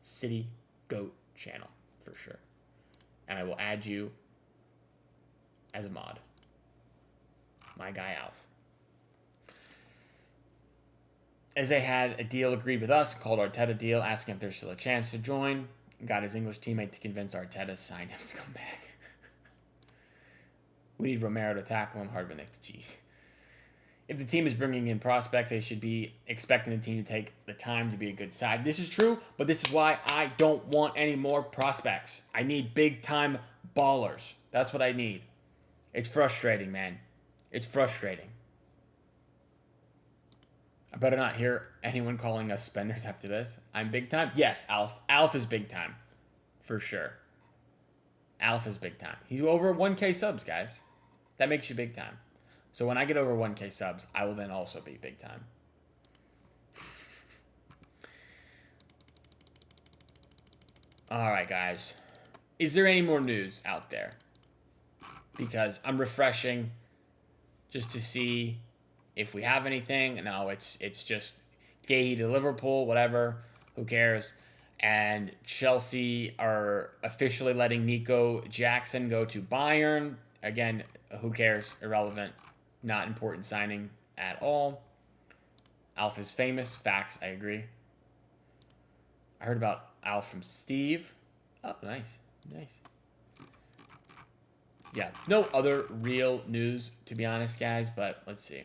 City GOAT channel for sure. And I will add you as a mod. My guy, Alf. As they had a deal agreed with us called Arteta deal, asking if there's still a chance to join. Got his English teammate to convince Arteta to sign him to come back. We need Romero to tackle him hard when they jeez. If the team is bringing in prospects, they should be expecting the team to take the time to be a good side. This is true, but this is why I don't want any more prospects. I need big-time ballers. That's what I need. It's frustrating, man. It's frustrating. I better not hear anyone calling us spenders after this. I'm big time? Yes, Alf. Alf is big time. For sure. Alf is big time. He's over 1K subs, guys. That makes you big time. So when I get over 1K subs, I will then also be big time. Alright, guys. Is there any more news out there? Because I'm refreshing just to see if we have anything. No, it's just Gahey to Liverpool, whatever. Who cares? And Chelsea are officially letting Nico Jackson go to Bayern. Again, who cares? Irrelevant. Not important signing at all. Alf is famous. Facts, I agree. I heard about Alf from Steve. Oh, nice. Nice. Yeah, no other real news, to be honest, guys, but let's see.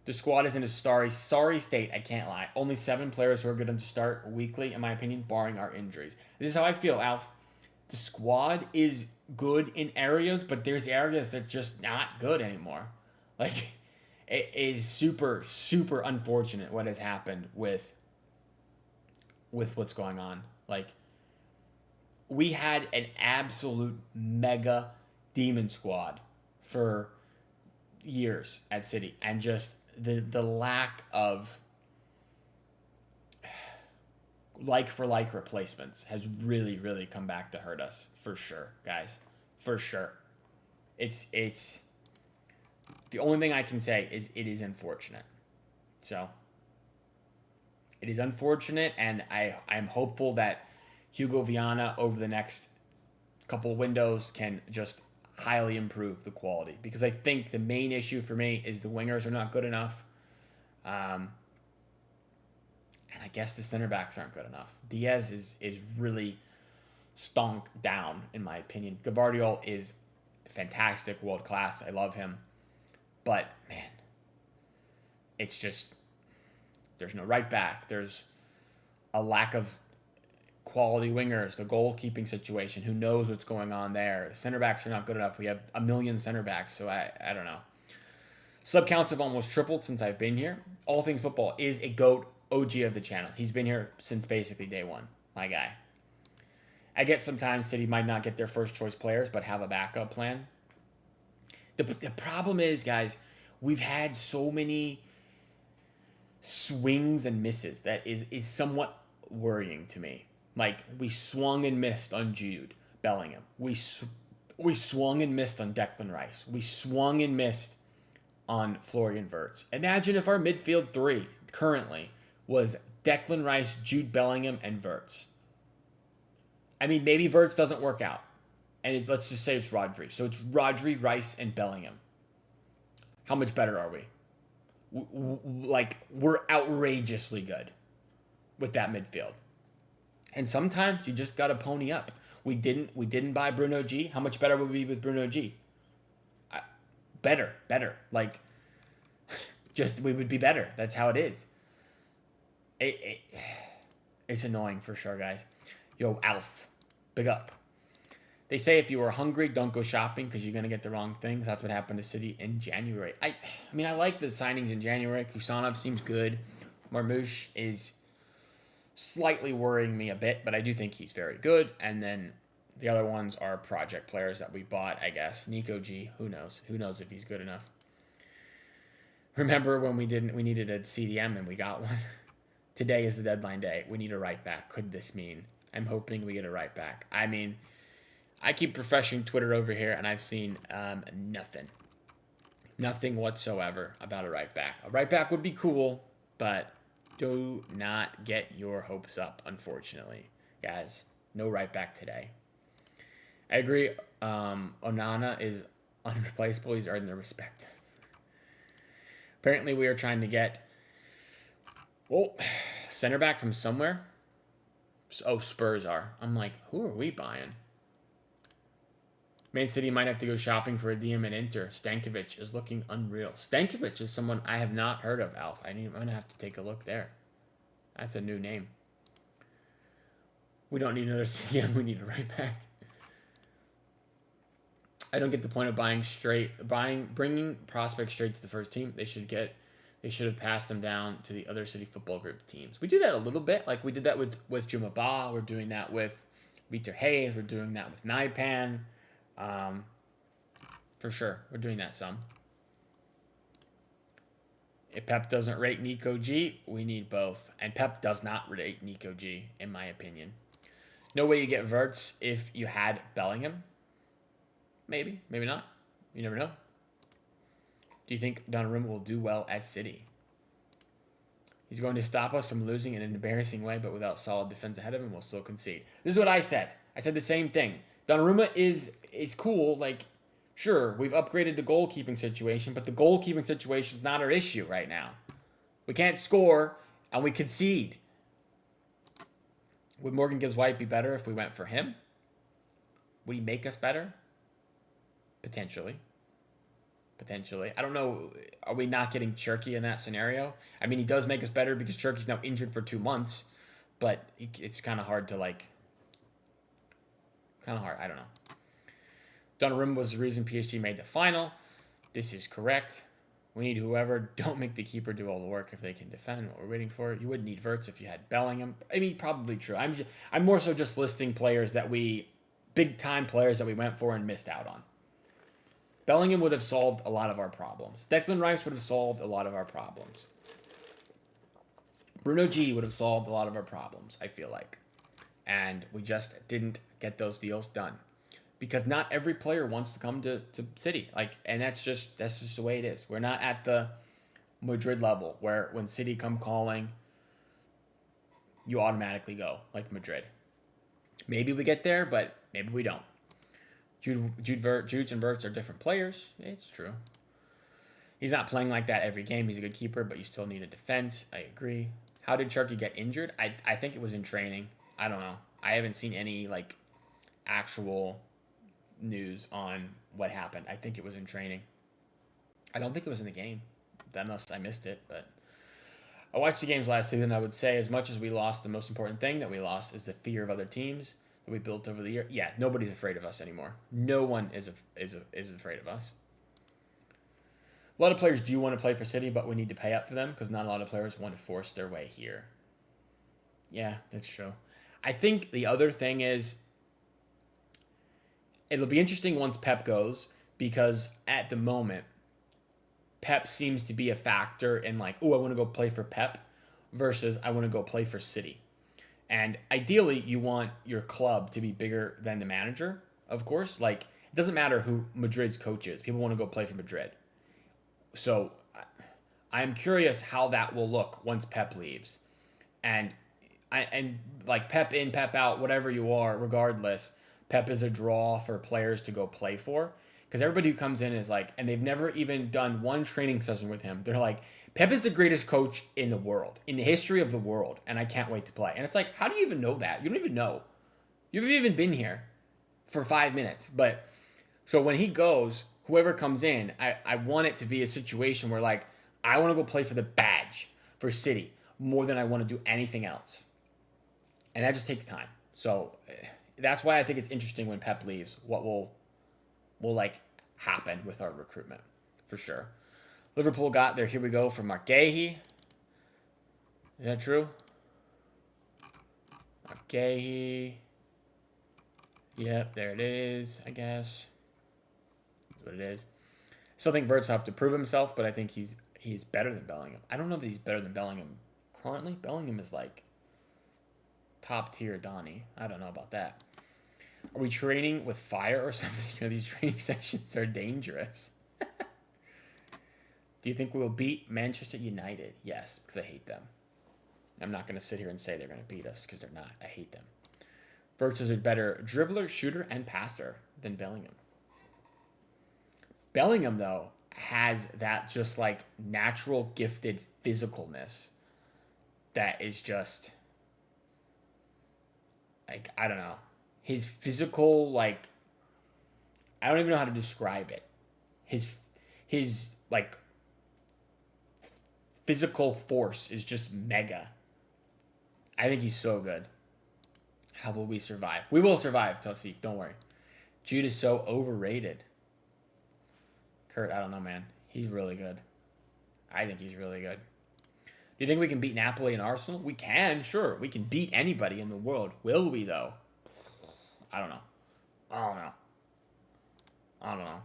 The squad is in a sorry state, I can't lie. Only 7 players who are good enough to start weekly, in my opinion, barring our injuries. This is how I feel, Alf. The squad is good in areas, but there's areas that are just not good anymore. Like, it is super, super unfortunate what has happened with what's going on. Like, we had an absolute mega demon squad for years at City, and just the lack of like for like replacements has really, really come back to hurt us for sure, guys. For sure. It's the only thing I can say is it is unfortunate. So it is unfortunate, and I'm hopeful that Hugo Viana over the next couple of windows can just highly improve the quality, because I think the main issue for me is the wingers are not good enough, and I guess the center backs aren't good enough. Diaz is really stunk down, in my opinion. Gavardiol is fantastic, world class. I love him. But, man, it's just, there's no right back. There's a lack of quality wingers, the goalkeeping situation. Who knows what's going on there? The center backs are not good enough. We have a million center backs, so I don't know. Sub counts have almost tripled since I've been here. All Things Football is a GOAT OG of the channel. He's been here since basically day one, my guy. I get sometimes City might not get their first choice players, but have a backup plan. The problem is, guys, we've had so many swings and misses that is somewhat worrying to me. Like, we swung and missed on Jude Bellingham. We swung and missed on Declan Rice. We swung and missed on Florian Wirtz. Imagine if our midfield three currently was Declan Rice, Jude Bellingham, and Wirtz. I mean, maybe Wirtz doesn't work out. And let's just say it's Rodri. So it's Rodri, Rice, and Bellingham. How much better are we? We're outrageously good with that midfield. And sometimes you just got to pony up. We didn't buy Bruno G. How much better would we be with Bruno G? Better. Like, just we would be better. That's how it is. It's annoying for sure, guys. Yo, Alf, big up. They say if you are hungry, don't go shopping because you're going to get the wrong things. That's what happened to City in January. I mean, I like the signings in January. Kusanov seems good. Marmouche is slightly worrying me a bit, but I do think he's very good. And then the other ones are project players that we bought, I guess. Nico G, who knows? Who knows if he's good enough? Remember when we needed a CDM and we got one? Today is the deadline day. We need a right back. Could this mean? I'm hoping we get a right back. I mean, I keep refreshing Twitter over here, and I've seen nothing whatsoever about a right back. A right back would be cool, but do not get your hopes up, unfortunately. Guys, no right back today. I agree. Onana is unreplaceable. He's earned the respect. Apparently, we are trying to get center back from somewhere. Oh, Spurs are. I'm like, who are we buying? Man City might have to go shopping for a DM at Inter. Stankovic is looking unreal. Stankovic is someone I have not heard of, Alf. I'm going to have to take a look there. That's a new name. We don't need another CDM. We need a right back. I don't get the point of bringing prospects straight to the first team. They should have passed them down to the other City Football Group teams. We do that a little bit. Like, we did that with Juma Ba. We're doing that with Vitor Hayes. We're doing that with Naipan. For sure. We're doing that some. If Pep doesn't rate Nico G, we need both. And Pep does not rate Nico G, in my opinion. No way you get Wirtz if you had Bellingham. Maybe. Maybe not. You never know. Do you think Donnarumma will do well at City? He's going to stop us from losing in an embarrassing way, but without solid defense ahead of him, we'll still concede. This is what I said. I said the same thing. Donnarumma is cool. Like, sure, we've upgraded the goalkeeping situation, but the goalkeeping situation is not our issue right now. We can't score, and we concede. Would Morgan Gibbs White be better if we went for him? Would he make us better? Potentially. I don't know. Are we not getting Cherky in that scenario? I mean, he does make us better because Cherky's now injured for 2 months, but it's kind of hard to, like... Kind of hard. I don't know. Donnarumma was the reason PSG made the final. This is correct. We need whoever. Don't make the keeper do all the work if they can defend what we're waiting for. You wouldn't need Wirtz if you had Bellingham. I mean, probably true. I'm more so just listing players that big-time players that we went for and missed out on. Bellingham would have solved a lot of our problems. Declan Rice would have solved a lot of our problems. Bruno G would have solved a lot of our problems, I feel like. And we just didn't get those deals done. Because not every player wants to come to City. And that's just the way it is. We're not at the Madrid level where when City come calling, you automatically go, like Madrid. Maybe we get there, but maybe we don't. Jude and Wirtz are different players. It's true. He's not playing like that every game. He's a good keeper, but you still need a defense. I agree. How did Cherky get injured? I think it was in training. I don't know. I haven't seen any, actual news on what happened. I think it was in training. I don't think it was in the game. Unless I missed it, but I watched the games last season. I would say, as much as we lost, the most important thing that we lost is the fear of other teams that we built over the year. Yeah, nobody's afraid of us anymore. No one is afraid of us. A lot of players do want to play for City, but we need to pay up for them because not a lot of players want to force their way here. Yeah, that's true. I think the other thing is it'll be interesting once Pep goes, because at the moment, Pep seems to be a factor in like, oh, I want to go play for Pep versus I want to go play for City. And ideally, you want your club to be bigger than the manager, of course. Like, it doesn't matter who Madrid's coach is. People want to go play for Madrid. So I'm curious how that will look once Pep leaves. And like Pep in, Pep out, whatever you are, regardless, Pep is a draw for players to go play for. Because everybody who comes in is like, and they've never even done one training session with him. They're like, Pep is the greatest coach in the world, in the history of the world, and I can't wait to play. And it's like, how do you even know that? You don't even know. You haven't even been here for 5 minutes. But so when he goes, whoever comes in, I want it to be a situation where like, I want to go play for the badge for City more than I want to do anything else. And that just takes time. So that's why I think it's interesting when Pep leaves, what will like happen with our recruitment for sure. Liverpool got there. Here we go for Mark Gahey. Is that true? Mark Gahey. Yep, there it is, I guess. That's what it is. Still think Verts will have to prove himself, but I think he's better than Bellingham. I don't know that he's better than Bellingham currently. Bellingham is like top tier Donny. I don't know about that. Are we training with fire or something? These training sessions are dangerous. Do you think we will beat Manchester United? Yes, because I hate them. I'm not going to sit here and say they're going to beat us because they're not. I hate them. Verts is a better dribbler, shooter, and passer than Bellingham. Bellingham, though, has that just like natural gifted physicalness that is just like, I don't know. His physical, like, I don't even know how to describe it. His like physical force is just mega. I think he's so good. How will we survive? We will survive, Tassif. Don't worry. Jude is so overrated. Kurt, I don't know, man. He's really good. I think he's really good. Do you think we can beat Napoli and Arsenal? We can, sure. We can beat anybody in the world. Will we, though? I don't know. I don't know.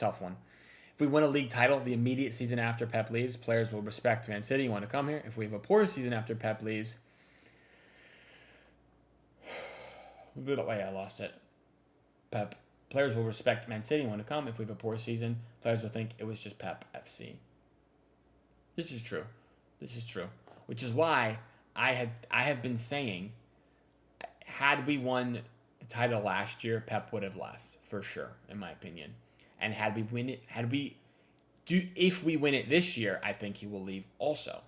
Tough one. If we win a league title the immediate season after Pep leaves, players will respect Man City and want to come here. If we have a poor season after Pep leaves... Wait, I lost it. Pep. Players will respect Man City and want to come. If we have a poor season, players will think it was just Pep FC. This is true. Which is why I have been saying, had we won the title last year, Pep would have left for sure, in my opinion. And if we win it this year, I think he will leave also.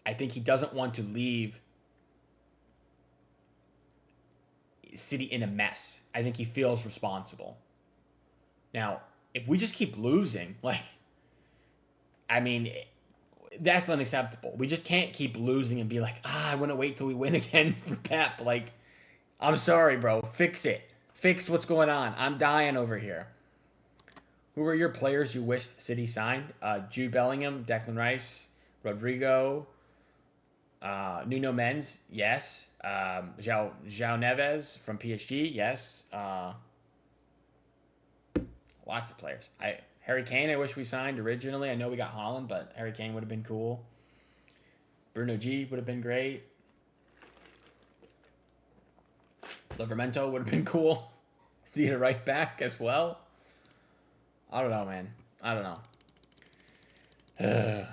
I think he doesn't want to leave City in a mess. I think he feels responsible. Now, if we just keep losing, that's unacceptable. We just can't keep losing and be like, I want to wait till we win again for Pep. I'm sorry, bro. Fix it. Fix what's going on. I'm dying over here. Who are your players you wished City signed? Jude Bellingham, Declan Rice, Rodrigo, Nuno Mendes, yes. João Neves from PSG, yes. Lots of players. Harry Kane, I wish we signed originally. I know we got Haaland, but Harry Kane would have been cool. Bruno G would have been great. Livramento would have been cool. Need a right back as well. I don't know, man. I don't know.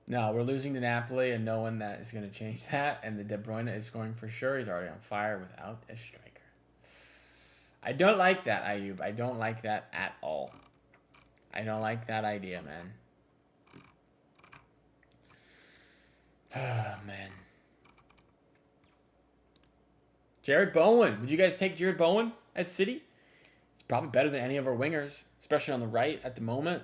No, we're losing to Napoli, and no one that is going to change that. And the De Bruyne is scoring for sure. He's already on fire without a striker. I don't like that, Ayub. I don't like that at all. I don't like that idea, man. Oh, man. Jared Bowen. Would you guys take Jared Bowen at City? He's probably better than any of our wingers, especially on the right at the moment.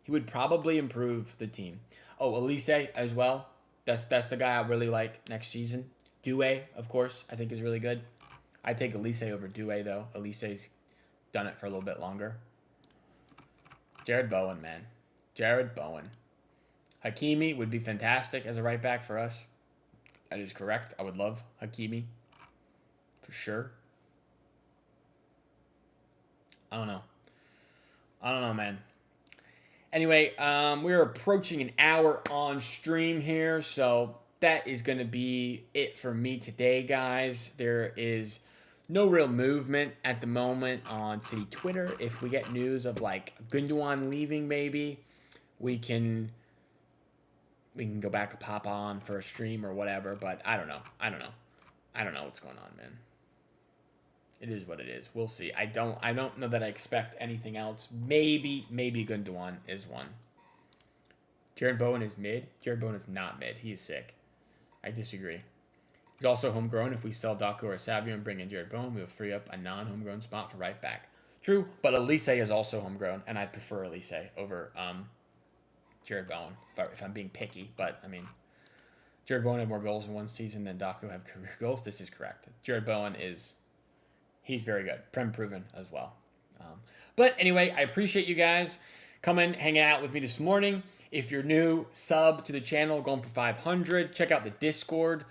He would probably improve the team. Oh, Elise as well. That's the guy I really like next season. Doué, of course, I think is really good. I'd take Elise over Doué, though. Elise's done it for a little bit longer. Jared Bowen, man. Jared Bowen. Hakimi would be fantastic as a right back for us. That is correct. I would love Hakimi. For sure. I don't know, man. Anyway, we're approaching an hour on stream here, so that is going to be it for me today, guys. There is no real movement at the moment on City Twitter. If we get news of like Gundogan leaving, maybe we can go back and pop on for a stream or whatever. But I don't know. I don't know what's going on, man. It is what it is. We'll see. I don't know that I expect anything else. Maybe Gundogan is one. Jared Bowen is mid. Jared Bowen is not mid. He is sick. I disagree. He's also homegrown. If we sell Daco or Savio and bring in Jared Bowen, we will free up a non-homegrown spot for right back. True, but Elise is also homegrown, and I prefer Elise over Jared Bowen, if I'm being picky. But, I mean, Jared Bowen had more goals in one season than Daco have career goals. This is correct. Jared Bowen he's very good. Prem proven as well. But anyway, I appreciate you guys coming, hanging out with me this morning. If you're new, sub to the channel, going for 500. Check out the Discord.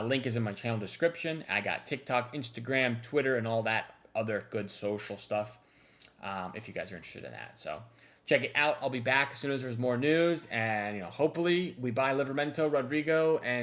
Link is in my channel description. I got TikTok, Instagram, Twitter, and all that other good social stuff if you guys are interested in that. So check it out. I'll be back as soon as there's more news. And, hopefully we buy Livramento, Rodrigo, and